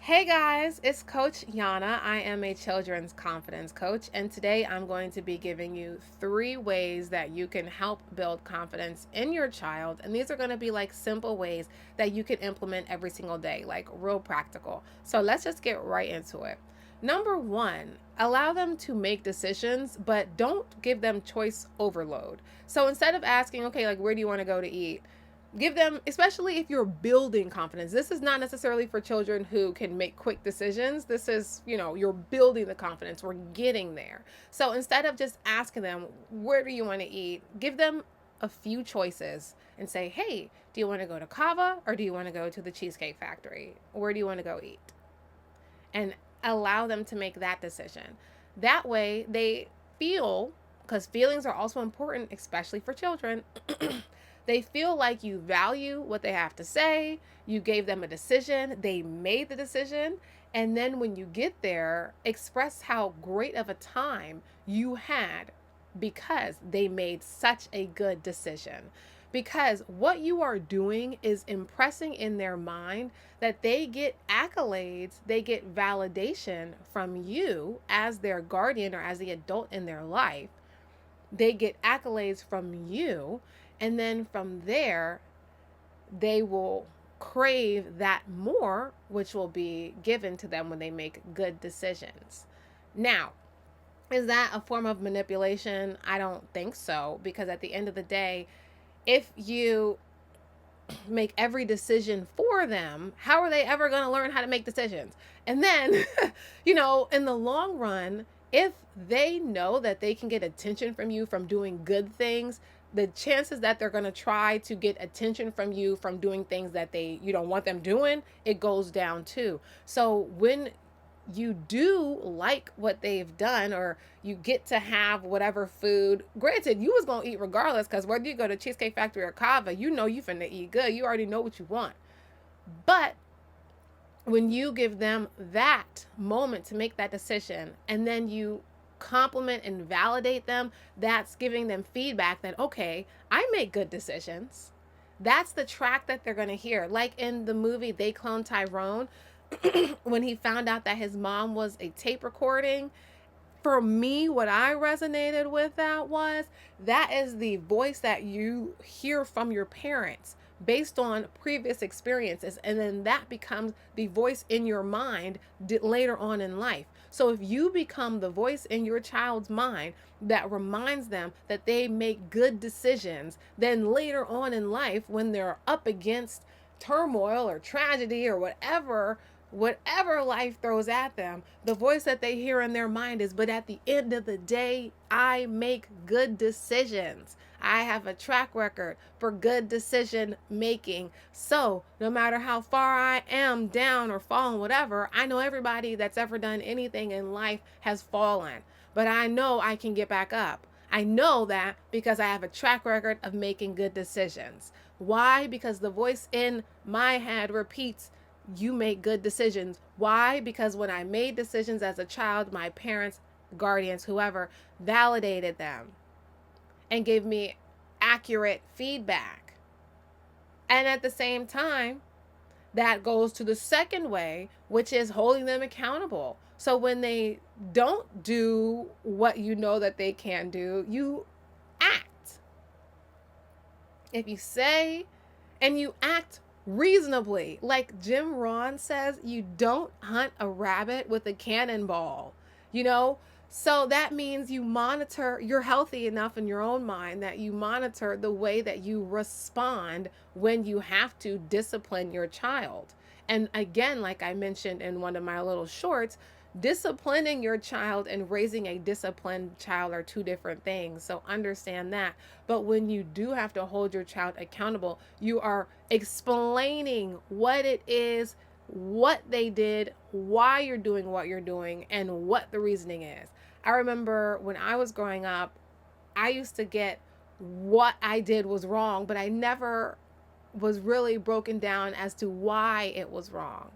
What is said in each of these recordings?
Hey guys, it's Coach Yana. I am a children's confidence coach, and today I'm going to be giving you 3 ways that you can help build confidence in your child. And these are going to be like simple ways that you can implement every single day, like real practical. So let's just get right into it. Number one, allow them to make decisions, but don't give them choice overload. So instead of asking, okay, like, where do you want to go to eat? Give them, especially if you're building confidence. This is not necessarily for children who can make quick decisions. This is, you're building the confidence. We're getting there. So instead of just asking them, where do you want to eat? Give them a few choices and say, hey, do you want to go to Kava or do you want to go to the Cheesecake Factory? Where do you want to go eat? And allow them to make that decision. That way they feel, because feelings are also important, especially for children. They feel like you value what they have to say. You gave them a decision. They made the decision. And then when you get there, express how great of a time you had because they made such a good decision. Because what you are doing is impressing in their mind that they get accolades, they get validation from you as their guardian or as the adult in their life. They get accolades from you, and then from there, they will crave that more, which will be given to them when they make good decisions. Now, is that a form of manipulation? I don't think so, because at the end of the day, if you make every decision for them, how are they ever going to learn how to make decisions? And then, in the long run, if they know that they can get attention from you from doing good things, the chances that they're going to try to get attention from you from doing things that you don't want them doing, it goes down too. So when you do like what they've done, or you get to have whatever food, granted you was gonna eat regardless, because whether you go to Cheesecake Factory or Kava, you know you finna eat good, you already know what you want. But when you give them that moment to make that decision, and then you compliment and validate them, that's giving them feedback that, okay, I make good decisions. That's the track that they're going to hear. Like in the movie They Clone Tyrone, when he found out that his mom was a tape recording, for me, what I resonated with that was, that is the voice that you hear from your parents based on previous experiences, and then that becomes the voice in your mind later on in life. So if you become the voice in your child's mind that reminds them that they make good decisions, then later on in life, when they're up against turmoil or tragedy or whatever life throws at them, the voice that they hear in their mind is, but at the end of the day, I make good decisions. I have a track record for good decision making. So no matter how far I am down or fallen, whatever, I know everybody that's ever done anything in life has fallen, but I know I can get back up. I know that because I have a track record of making good decisions. Why? Because the voice in my head repeats, you make good decisions. Why? Because when I made decisions as a child, my parents, guardians, whoever, validated them and gave me accurate feedback. And at the same time, that goes to the second way, which is holding them accountable. So when they don't do what you know that they can do, you act. If you say and you act reasonably, like Jim Rohn says, you don't hunt a rabbit with a cannonball, you know? So that means you monitor, you're healthy enough in your own mind that you monitor the way that you respond when you have to discipline your child. And again, like I mentioned in one of my little shorts, disciplining your child and raising a disciplined child are two different things. So understand that. But when you do have to hold your child accountable, you are explaining what it is, what they did, why you're doing what you're doing, and what the reasoning is. I remember when I was growing up, I used to get what I did was wrong, but I never was really broken down as to why it was wrong,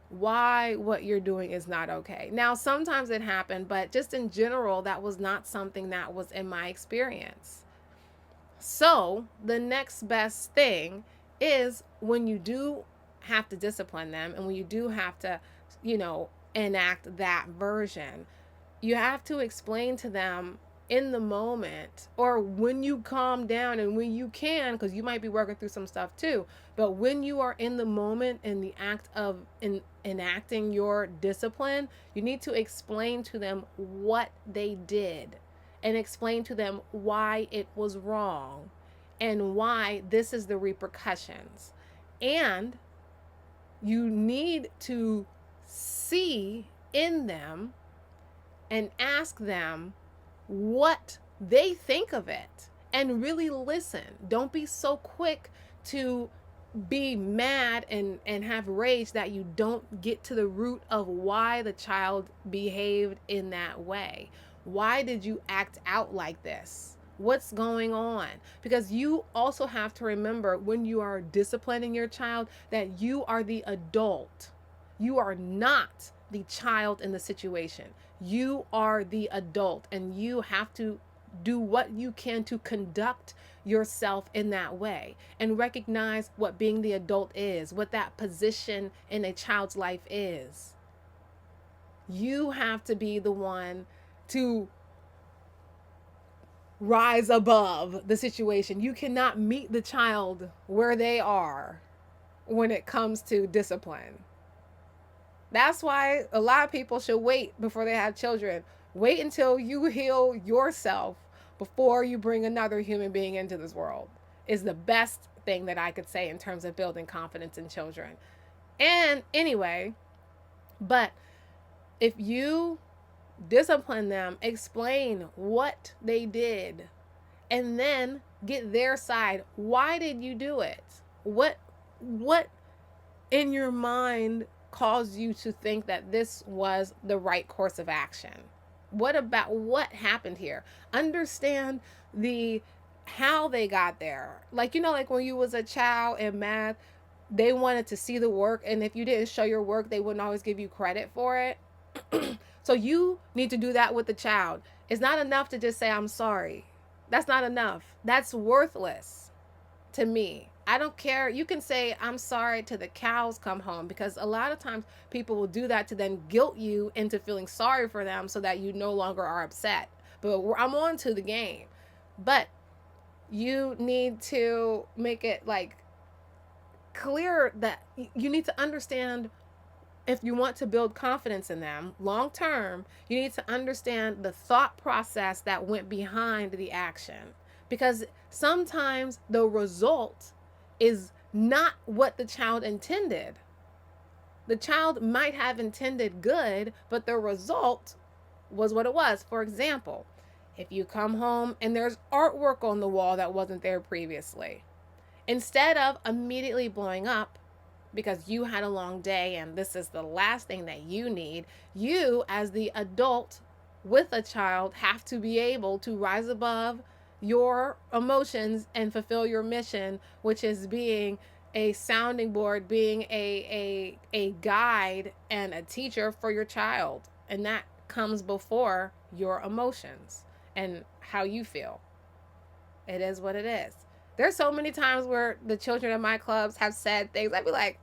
why what you're doing is not okay. Now, sometimes it happened, but just in general, that was not something that was in my experience. So the next best thing is, when you do have to discipline them, and when you do have to, enact that version, you have to explain to them in the moment, or when you calm down and when you can, because you might be working through some stuff too, but when you are in the moment, in the act of enacting your discipline, you need to explain to them what they did and explain to them why it was wrong and why this is the repercussions. And you need to see in them and ask them what they think of it and really listen. Don't be so quick to be mad and have rage that you don't get to the root of why the child behaved in that way. Why did you act out like this? What's going on? Because you also have to remember, when you are disciplining your child, that you are the adult. You are not the child in the situation. You are the adult, and you have to do what you can to conduct yourself in that way and recognize what being the adult is, what that position in a child's life is. You have to be the one to rise above the situation. You cannot meet the child where they are when it comes to discipline. That's why a lot of people should wait before they have children. Wait until you heal yourself before you bring another human being into this world, is the best thing that I could say in terms of building confidence in children. And anyway, but if you discipline them, explain what they did, and then get their side. Why did you do it? What in your mind caused you to think that this was the right course of action? What happened here? Understand how they got there. Like when you was a child in math, they wanted to see the work, and if you didn't show your work, they wouldn't always give you credit for it. So you need to do that with the child. It's not enough to just say, I'm sorry. That's not enough. That's worthless to me. I don't care. You can say, I'm sorry till the cows come home, because a lot of times people will do that to then guilt you into feeling sorry for them so that you no longer are upset. But I'm on to the game. But you need to make it clear that you need to understand, if you want to build confidence in them long term, you need to understand the thought process that went behind the action. Because sometimes the result is not what the child intended. The child might have intended good, but the result was what it was. For example, if you come home and there's artwork on the wall that wasn't there previously, instead of immediately blowing up because you had a long day and this is the last thing that you need, you as the adult with a child have to be able to rise above your emotions and fulfill your mission, which is being a sounding board, being a guide and a teacher for your child. And that comes before your emotions and how you feel. It is what it is. There's so many times where the children in my clubs have said things. I'd be like,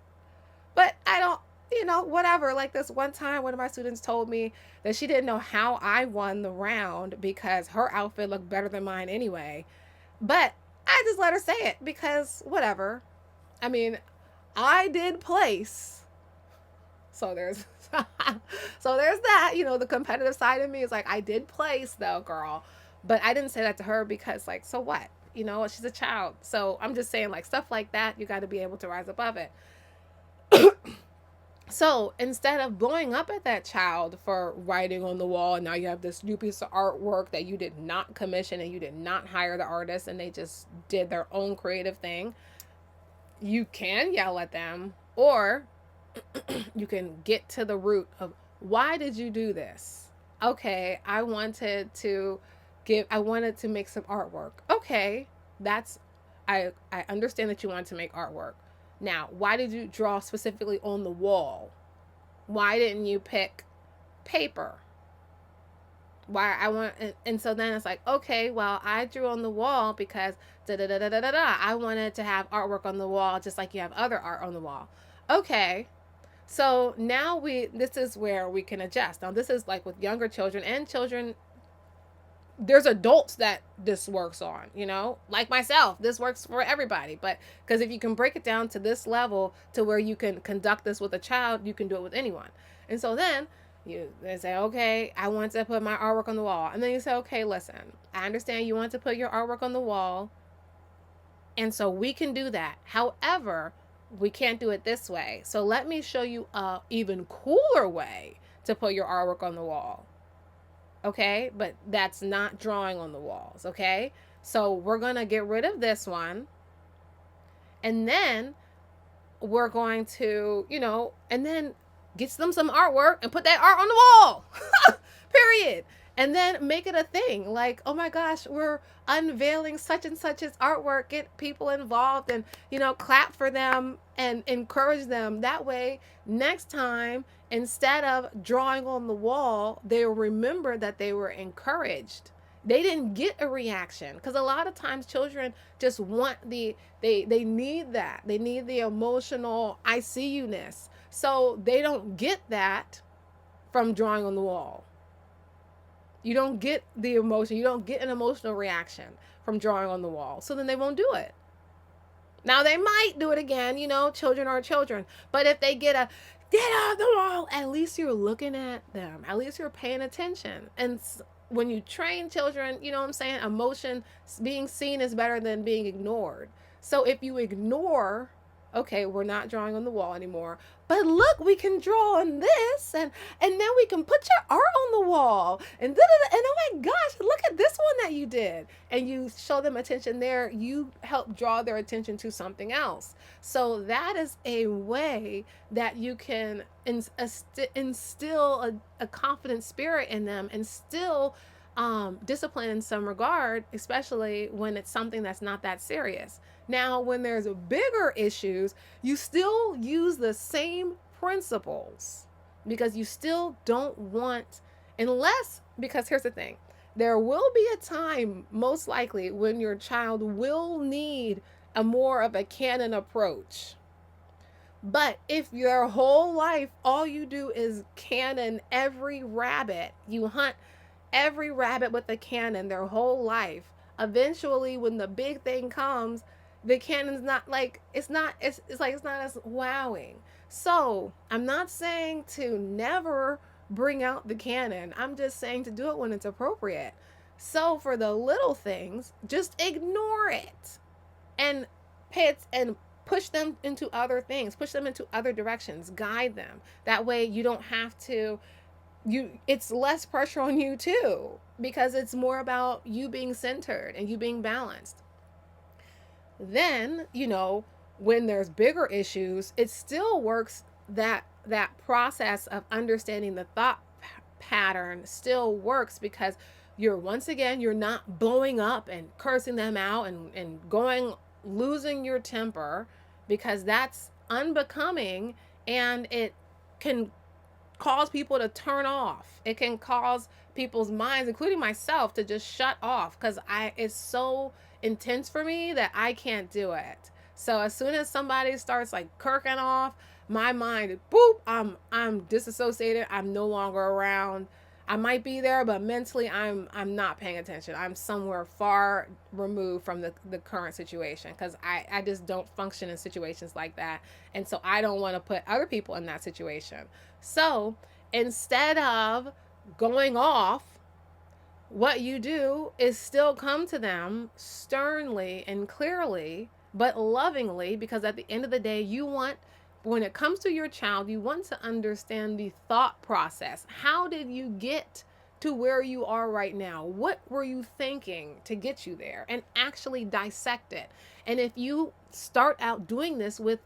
but I don't, whatever. Like this one time, one of my students told me that she didn't know how I won the round because her outfit looked better than mine anyway. But I just let her say it because whatever. I mean, I did place. So there's that, the competitive side of me is like, I did place though, girl. But I didn't say that to her because so what? She's a child. So I'm just saying stuff like that, you got to be able to rise above it. So instead of blowing up at that child for writing on the wall, and now you have this new piece of artwork that you did not commission and you did not hire the artist and they just did their own creative thing, you can yell at them, or you can get to the root of, why did you do this? Okay, I wanted to make some artwork. Okay, I understand that you wanted to make artwork. Now, why did you draw specifically on the wall? Why didn't you pick paper? And so then it's like, okay, well, I drew on the wall because I wanted to have artwork on the wall just like you have other art on the wall. Okay. So now this is where we can adjust. Now this is like with younger children and children, there's adults that this works on, like myself. This works for everybody. But because if you can break it down to this level to where you can conduct this with a child, you can do it with anyone. And so then they say, okay, I want to put my artwork on the wall. And then you say, okay, listen, I understand you want to put your artwork on the wall. And so we can do that. However, we can't do it this way. So let me show you a even cooler way to put your artwork on the wall. Okay, but that's not drawing on the walls. Okay, so we're gonna get rid of this one, and then we're going to, and then get them some artwork and put that art on the wall. Period. And then make it a thing. Like, oh my gosh, we're unveiling such and such's artwork. Get people involved and, clap for them and encourage them. That way, next time, instead of drawing on the wall, they'll remember that they were encouraged. They didn't get a reaction, because a lot of times children just want they need that. They need the emotional I see you-ness. So they don't get that from drawing on the wall. You don't get the emotion. You don't get an emotional reaction from drawing on the wall. So then they won't do it. Now they might do it again, children are children. But if they get off the wall, at least you're looking at them. At least you're paying attention. And when you train children, you know what I'm saying? Emotion, being seen is better than being ignored. So if you ignore, okay, we're not drawing on the wall anymore, but look, we can draw on this, and then we can put your art on the wall, and oh my gosh, look at this one that you did, and you show them attention there. You help draw their attention to something else. So that is a way that you can instill a confident spirit in them, and still discipline in some regard, especially when it's something that's not that serious. Now, when there's bigger issues, you still use the same principles, because you still don't want, because here's the thing, there will be a time, most likely, when your child will need a more of a canon approach. But if your whole life, all you do is canon every rabbit, you hunt every rabbit with a cannon their whole life, eventually when the big thing comes, the cannon's not like, it's not as wowing. So I'm not saying to never bring out the cannon. I'm just saying to do it when it's appropriate. So for the little things, just ignore it and push them into other things, push them into other directions, guide them. That way you don't have to, it's less pressure on you too, because it's more about you being centered and you being balanced. Then, when there's bigger issues, it still works, that process of understanding the thought pattern still works, because you're not blowing up and cursing them out and losing your temper, because that's unbecoming, and it can cause people to turn off. It can cause people's minds, including myself, to just shut off, because it's so intense for me that I can't do it. So as soon as somebody starts like kirking off, my mind, boop, I'm disassociated. I'm no longer around. I might be there, but mentally I'm not paying attention. I'm somewhere far removed from the current situation, because I just don't function in situations like that. And so I don't want to put other people in that situation. So instead of going off, what you do is still come to them sternly and clearly, but lovingly, because at the end of the day, when it comes to your child, you want to understand the thought process. How did you get to where you are right now? What were you thinking to get you there? And actually dissect it. And if you start out doing this with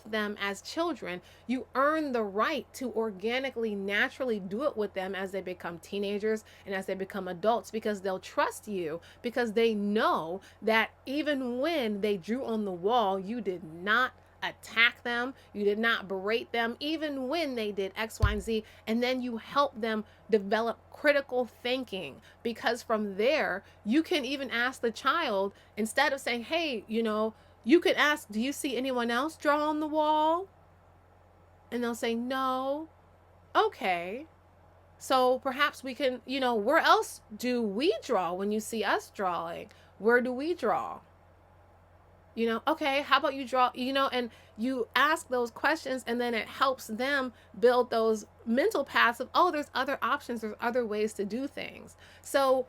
them as children, you earn the right to organically, naturally do it with them as they become teenagers and as they become adults, because they'll trust you, because they know that even when they drew on the wall, you did not attack them, you did not berate them, even when they did X, Y, and Z. And then you help them develop critical thinking, because from there you can even ask the child, instead of saying, hey, You could ask, do you see anyone else draw on the wall? And they'll say, no. Okay. So perhaps we can, where else do we draw when you see us drawing? Where do we draw? Okay, how about you draw, and you ask those questions, and then it helps them build those mental paths of, oh, there's other options, there's other ways to do things. So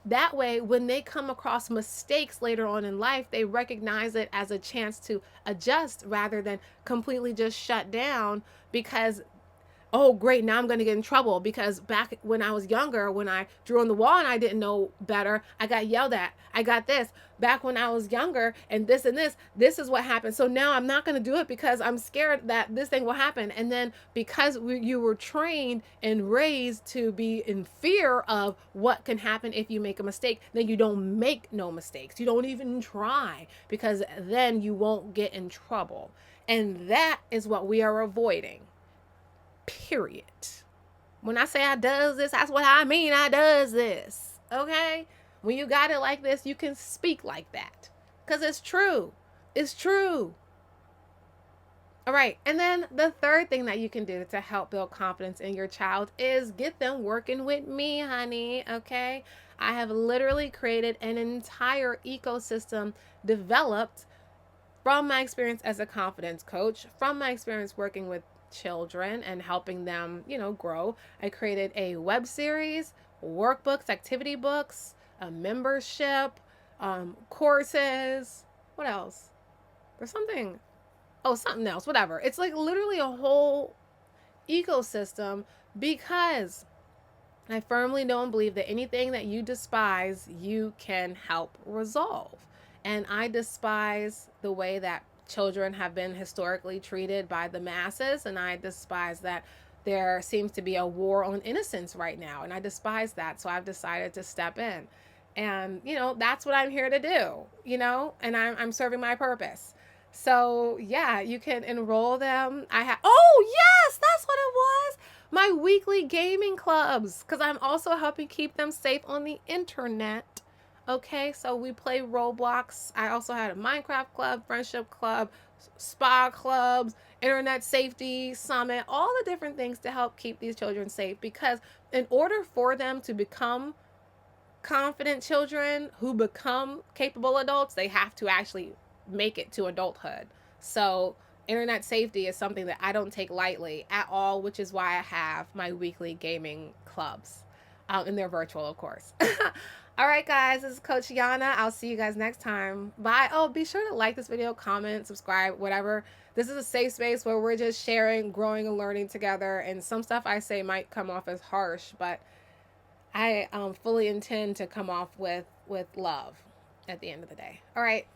that way, when they come across mistakes later on in life, they recognize it as a chance to adjust rather than completely just shut down because, oh, great, now I'm going to get in trouble because back when I was younger, when I drew on the wall and I didn't know better, I got yelled at. I got this. Back when I was younger and this, this is what happened. So now I'm not going to do it because I'm scared that this thing will happen. And then because you were trained and raised to be in fear of what can happen if you make a mistake, then you don't make no mistakes. You don't even try because then you won't get in trouble. And that is what we are avoiding. Period. When I say I does this, that's what I mean. I does this. Okay? When you got it like this, you can speak like that. Because it's true. It's true. All right. And then the third thing that you can do to help build confidence in your child is get them working with me, honey. Okay? I have literally created an entire ecosystem developed from my experience as a confidence coach, from my experience working with children and helping them, grow. I created a web series, workbooks, activity books, a membership, courses. What else? There's something. Oh, something else. Whatever. It's like literally a whole ecosystem because I firmly know and believe that anything that you despise, you can help resolve. And I despise the way that children have been historically treated by the masses, and I despise that there seems to be a war on innocence right now, and I despise that. So I've decided to step in, and that's what I'm here to do, and I'm serving my purpose. So yeah, you can enroll them. Oh yes, that's what it was, my weekly gaming clubs, because I'm also helping keep them safe on the internet. Okay, so we play Roblox. I also had a Minecraft club, friendship club, spa clubs, internet safety summit, all the different things to help keep these children safe. Because in order for them to become confident children who become capable adults, they have to actually make it to adulthood. So internet safety is something that I don't take lightly at all, which is why I have my weekly gaming clubs. And they're virtual, of course. All right, guys, this is Coach Yana. I'll see you guys next time. Bye. Oh, be sure to like this video, comment, subscribe, whatever. This is a safe space where we're just sharing, growing, and learning together. And some stuff I say might come off as harsh, but I fully intend to come off with love at the end of the day. All right.